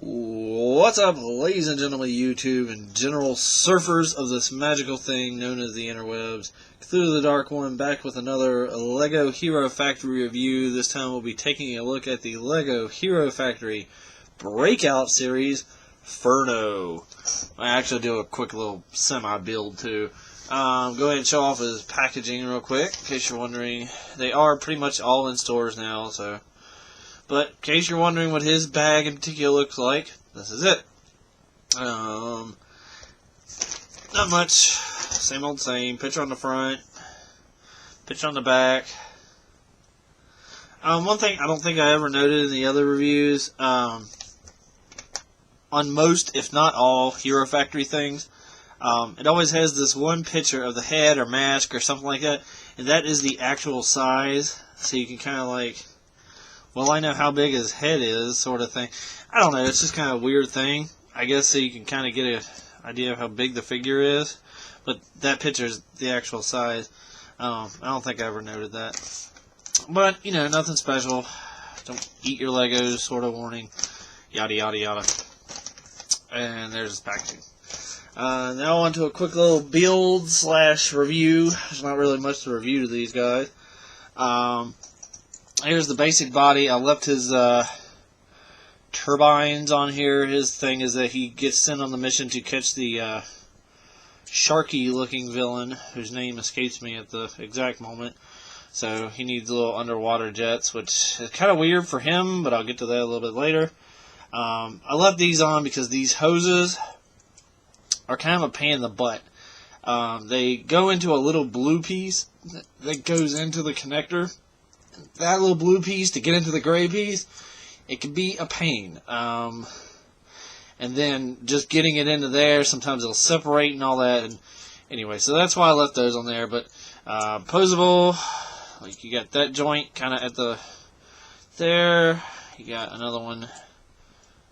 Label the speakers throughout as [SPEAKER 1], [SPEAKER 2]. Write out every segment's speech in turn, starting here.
[SPEAKER 1] What's up, ladies and gentlemen of YouTube and general surfers of this magical thing known as the interwebs? Cthulhu the Dark One back with another LEGO Hero Factory review. This time we'll be taking a look at the LEGO Hero Factory Breakout series, Furno. I actually do a quick little semi-build too. Go ahead and show off his packaging real quick, in case you're wondering. They are pretty much all in stores now, so... But in case you're wondering what his bag in particular looks like, this is it. Not much. Same old same. Picture on the front. Picture on the back. One thing I don't think I ever noted in the other reviews, on most, if not all, Hero Factory things, it always has this one picture of the head or mask or something like that, and that is the actual size, so you can kind of like... Well, I know how big his head is, sort of thing. I don't know, it's just kind of a weird thing. I guess so you can kind of get an idea of how big the figure is. But that picture is the actual size. I don't think I ever noted that. But, you know, nothing special. Don't eat your Legos, sort of warning. Yada, yada, yada. And there's his packaging. Now on to a quick little build / review. There's not really much to review to these guys. Here's the basic body. I left his turbines on here. His thing is that he gets sent on the mission to catch the sharky-looking villain, whose name escapes me at the exact moment. So he needs little underwater jets, which is kind of weird for him, but I'll get to that a little bit later. I left these on because these hoses are kind of a pain in the butt. They go into a little blue piece that goes into the connector. That little blue piece to get into the gray piece, it can be a pain. And then just getting it into there, sometimes it'll separate and all that. And anyway, so that's why I left those on there. But posable, like you got that joint kind of at the there. You got another one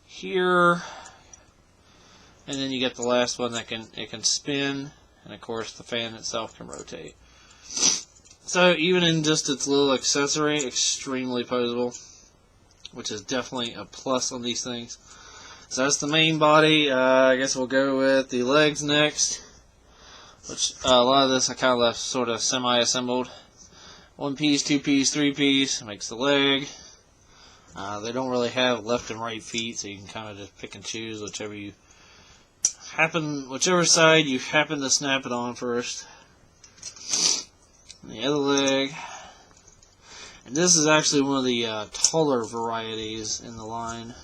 [SPEAKER 1] here, and then you got the last one that can spin, and of course the fan itself can rotate. So even in just its little accessory, extremely posable, which is definitely a plus on these things. So that's the main body. I guess we'll go with the legs next, which a lot of this I kind of left sort of semi-assembled. 1 piece, 2 piece, 3 piece makes the leg. They don't really have left and right feet, so you can kind of just pick and choose whichever side you happen to snap it on first. The other leg, and this is actually one of the taller varieties in the line.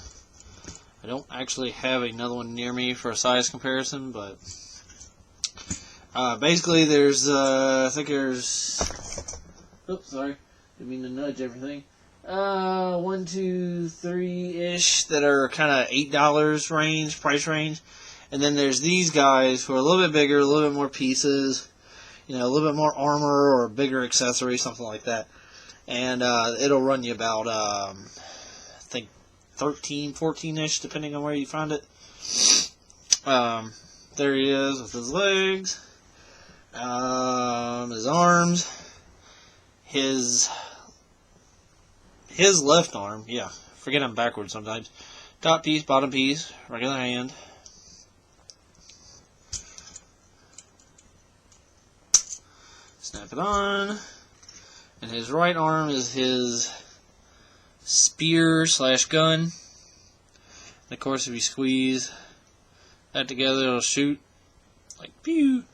[SPEAKER 1] I don't actually have another one near me for a size comparison, but basically there's I think there's, oops, sorry, didn't mean to nudge everything. 1, 2, 3-ish that are kind of $8 price range, and then there's these guys who are a little bit bigger, a little bit more pieces. You know, a little bit more armor or a bigger accessory, something like that. And it'll run you about, I think, 13, 14-ish, depending on where you find it. There he is with his legs, his arms, his left arm. Yeah, forget I'm backwards sometimes. Top piece, bottom piece, regular hand. Snap it on, and his right arm is his spear / gun. And of course, if you squeeze that together, it'll shoot like pew.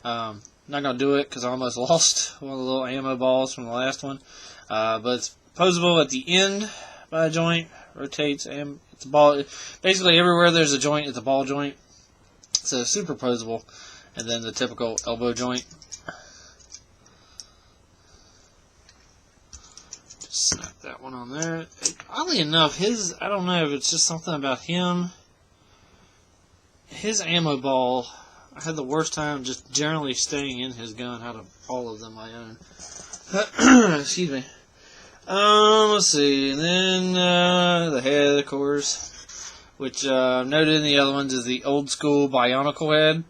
[SPEAKER 1] Not gonna do it because I almost lost one of the little ammo balls from the last one. But it's posable at the end by a joint, rotates, and it's a ball. Basically, everywhere there's a joint, it's a ball joint. So super posable, and then the typical elbow joint. Snap that one on there. Oddly enough, I don't know if it's just something about him. His ammo ball, I had the worst time just generally staying in his gun out of all of them I own. Excuse me. Let's see. And then the head, of course, which noted in the other ones is the old school Bionicle head,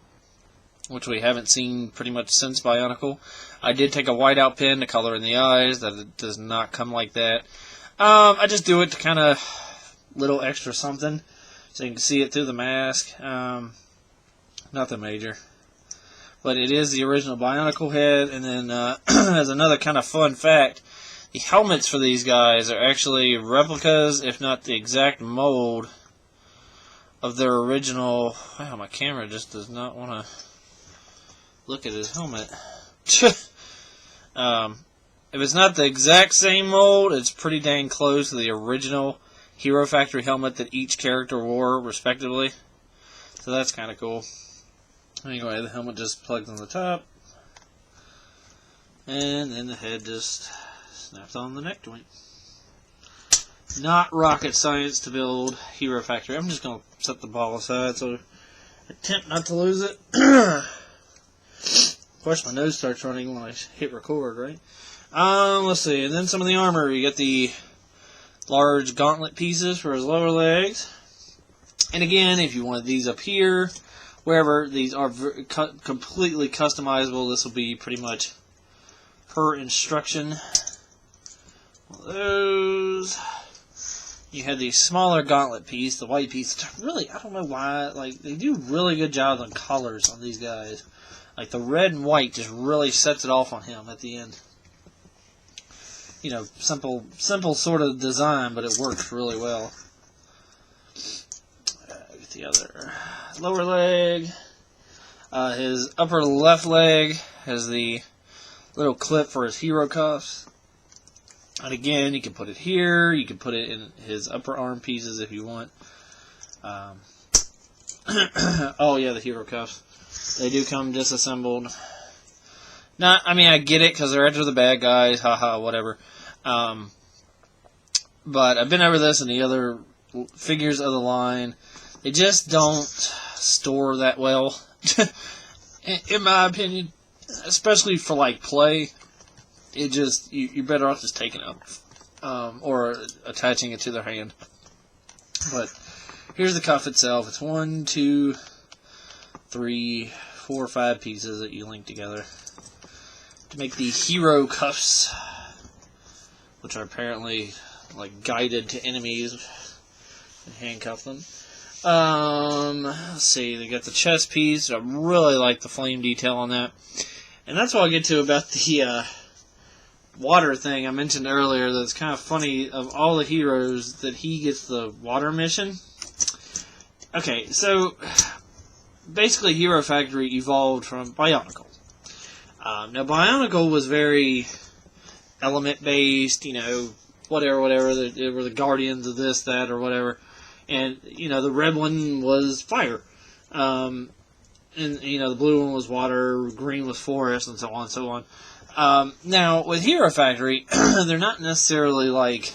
[SPEAKER 1] which we haven't seen pretty much since Bionicle. I did take a whiteout pen to color in the eyes. That it does not come like that. I just do it to kind of little extra something. so you can see it through the mask. Nothing major. But it is the original Bionicle head. And then as another kind of fun fact, the helmets for these guys are actually replicas, if not the exact mold, of their original... Wow, my camera just does not want to look at his helmet. If it's not the exact same mold, it's pretty dang close to the original Hero Factory helmet that each character wore, respectively. So that's kind of cool. Anyway, the helmet just plugs on the top. And then the head just snaps on the neck joint. Not rocket science to build Hero Factory. I'm just going to set the ball aside so I attempt not to lose it. Of course, my nose starts running when I hit record, right? Let's see. And then some of the armor. You get the large gauntlet pieces for his lower legs. And again, if you wanted these up here, wherever, these are completely customizable. This will be pretty much per instruction. One of those. You have the smaller gauntlet piece, the white piece. Really, I don't know why. Like, they do really good jobs on colors on these guys. Like, the red and white just really sets it off on him at the end. You know, simple sort of design, but it works really well. Get the other lower leg. His upper left leg has the little clip for his hero cuffs. And again, you can put it here. You can put it in his upper arm pieces if you want. Oh yeah, the hero cuffs. They do come disassembled. Not, I mean, I get it because they're after the bad guys. Haha, whatever. But I've been over this and the other figures of the line. They just don't store that well, in my opinion. Especially for like play. It just, you're better off just taking it or attaching it to their hand. But here's the cuff itself. It's 1, 2, 3, 4, 5 pieces that you link together to make the hero cuffs, which are apparently like guided to enemies and handcuff them. Let's see, they got the chest piece. I really like the flame detail on that. And that's what I'll get to about the water thing I mentioned earlier. That's kind of funny. Of all the heroes, that he gets the water mission. Okay, so basically Hero Factory evolved from Bionicle. Now Bionicle was very element based, you know, whatever. They were the guardians of this, that, or whatever. And, you know, the red one was fire. And, you know, the blue one was water, green was forest, and so on and so on. Now, with Hero Factory, they're not necessarily like,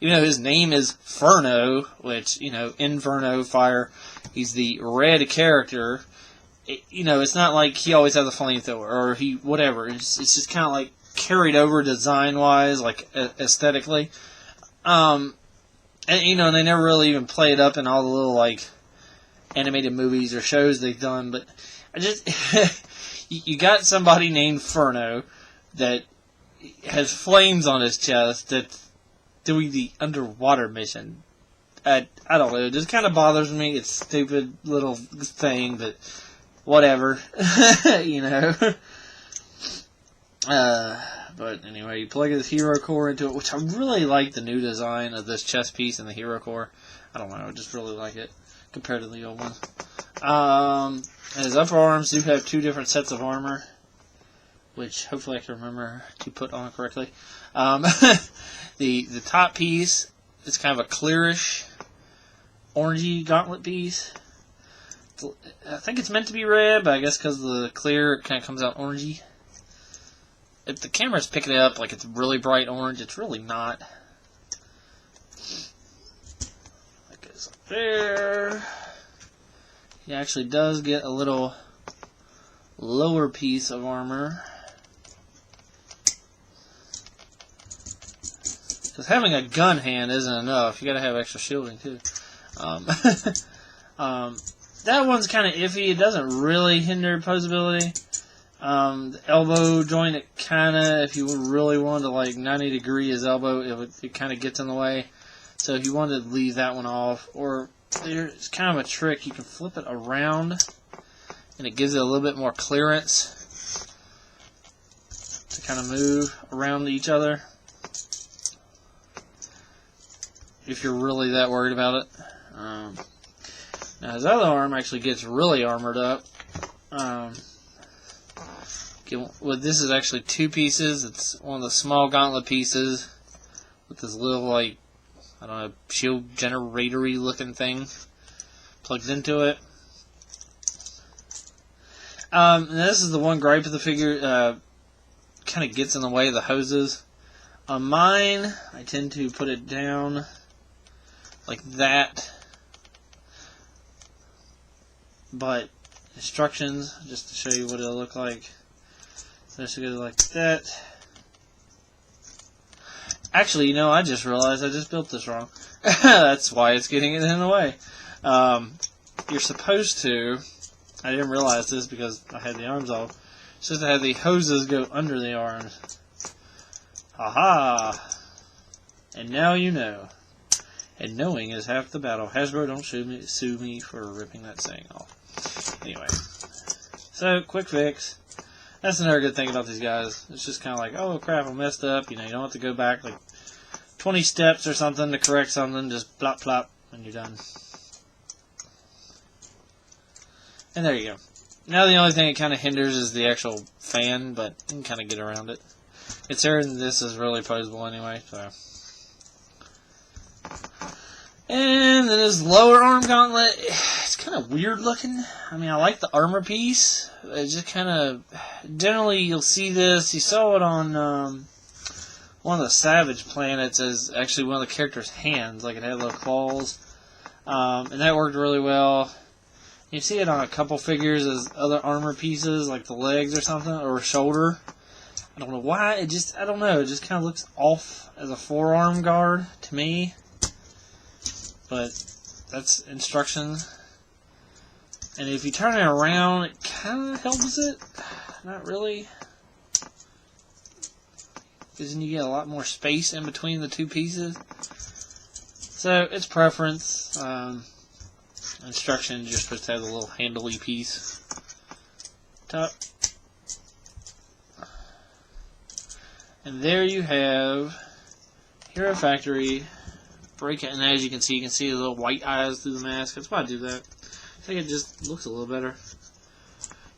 [SPEAKER 1] even though his name is Furno, which, you know, Inferno, fire, he's the red character, you know, it's not like he always has a flamethrower, or he, whatever, it's just kind of like carried over design-wise, like, aesthetically. And, you know, they never really even play it up in all the little, like, animated movies or shows they've done, but I just... You got somebody named Furno that has flames on his chest that's doing the underwater mission. I don't know. It just kind of bothers me. It's a stupid little thing, but whatever. You know. But anyway, you plug his hero core into it, which I really like the new design of this chest piece and the hero core. I don't know. I just really like it compared to the old one. And his upper arms do have 2 different sets of armor, which hopefully I can remember to put on correctly. The top piece is kind of a clearish, orangey gauntlet piece. I think it's meant to be red, but I guess because of the clear, it kind of comes out orangey. If the camera's picking it up like it's really bright orange, it's really not. That goes up there. He actually does get a little lower piece of armor. Because having a gun hand isn't enough. You gotta have extra shielding too. That one's kind of iffy. It doesn't really hinder posability. The elbow joint, it kind of, if you really wanted to like 90 degree his elbow, it kind of gets in the way. So if you wanted to leave that one off, or there's kind of a trick. You can flip it around, and it gives it a little bit more clearance to kind of move around each other, if you're really that worried about it. Now his other arm actually gets really armored up. This is actually 2 pieces. It's one of the small gauntlet pieces with this little, like, I don't know, shield generator-y looking thing plugged into it. And this is the one gripe of the figure, kind of gets in the way of the hoses. On mine, I tend to put it down like that. But instructions, just to show you what it'll look like. So it goes like that. Actually, you know, I just realized I just built this wrong. That's why it's getting it in the way. You're supposed to, I didn't realize this because I had the arms off, you're supposed to have the hoses go under the arms. Aha! And now you know. And knowing is half the battle. Hasbro, don't sue me for ripping that saying off. Anyway. So, quick fix. That's another good thing about these guys. It's just kind of like, oh crap, I messed up. You know, you don't have to go back like 20 steps or something to correct something. Just plop plop and you're done. And there you go. Now the only thing it kind of hinders is the actual fan, but you can kind of get around it. Considering this is really posable anyway, so. And then his lower arm gauntlet, it's kind of weird looking. I mean, I like the armor piece. It just kind of, generally you'll see this, you saw it on one of the Savage planets as actually one of the character's hands, like it had little claws. And that worked really well. You see it on a couple figures as other armor pieces, like the legs or something, or a shoulder. I don't know why, I don't know, it just kind of looks off as a forearm guard to me. But that's instructions. And if you turn it around, it kind of helps it. Not really. Because then you get a lot more space in between the 2 pieces. So, it's preference. Instructions, you're supposed to have the little handly piece. Top. And there you have Hero Factory Breakout. And as you can see the little white eyes through the mask. That's why I do that. I think it just looks a little better.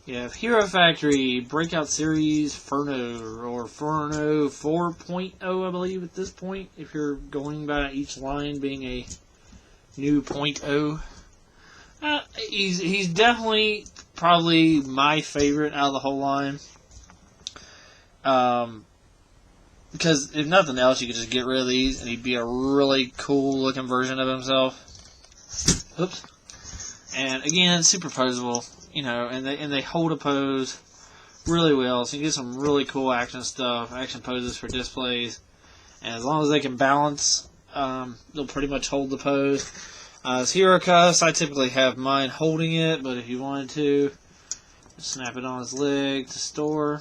[SPEAKER 1] You have Hero Factory Breakout Series Furno, or Furno 4.0, I believe, at this point, if you're going by each line being a new .0. He's definitely probably my favorite out of the whole line. Because if nothing else, you could just get rid of these and he'd be a really cool looking version of himself. Oops. And again, super posable, you know, and they hold a pose really well, so you get some really cool action stuff, action poses for displays. And as long as they can balance, they'll pretty much hold the pose. As Hero Cuffs, I typically have mine holding it, but if you wanted to, just snap it on his leg to store,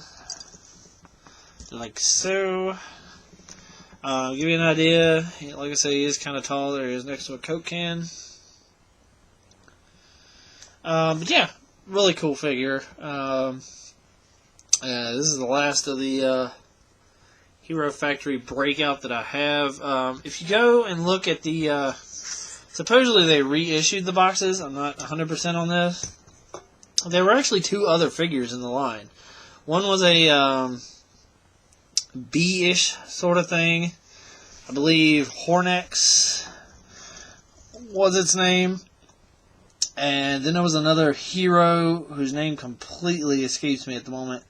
[SPEAKER 1] like so. Give you an idea, like I say, he is kind of tall. There he is next to a Coke can. But yeah, really cool figure. This is the last of the Hero Factory Breakout that I have. If you go and look at the, supposedly they reissued the boxes. I'm not 100% on this. There were actually 2 other figures in the line. One was a B-ish sort of thing. I believe Hornex was its name. And then there was another hero whose name completely escapes me at the moment.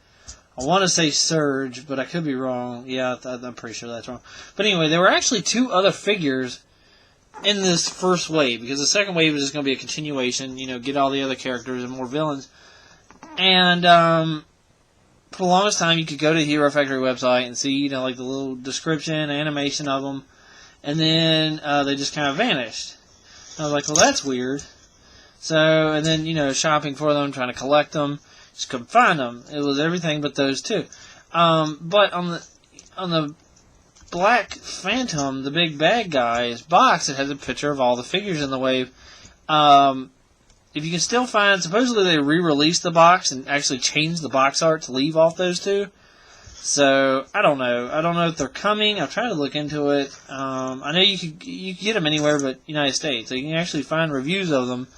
[SPEAKER 1] I want to say Surge, but I could be wrong. Yeah, I'm pretty sure that's wrong. But anyway, there were actually 2 other figures in this first wave, because the second wave is just going to be a continuation, you know, get all the other characters and more villains. And for the longest time, you could go to the Hero Factory website and see, you know, like the little description, animation of them, and then they just kind of vanished. And I was like, well, that's weird. So, and then, you know, shopping for them, trying to collect them, just couldn't find them. It was everything but those 2. But on the Black Phantom, the big bad guy's box, it has a picture of all the figures in the wave. If you can still find, supposedly they re-released the box and actually changed the box art to leave off those two. So, I don't know. I don't know if they're coming. I've tried to look into it. I know you can get them anywhere but United States. So you can actually find reviews of them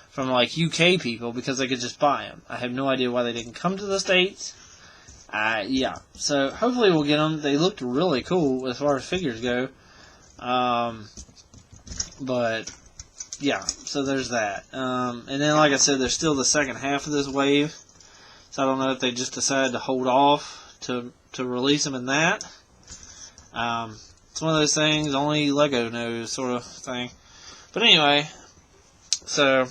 [SPEAKER 1] from like UK people because they could just buy them. I have no idea why they didn't come to the States. Yeah. So hopefully we'll get them. They looked really cool as far as figures go. But yeah, so there's that. And then like I said, there's still the second half of this wave. So I don't know if they just decided to hold off to release them in that. It's one of those things only Lego knows sort of thing. But anyway, so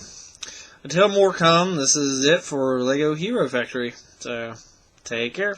[SPEAKER 1] until more come, this is it for Lego Hero Factory. So take care.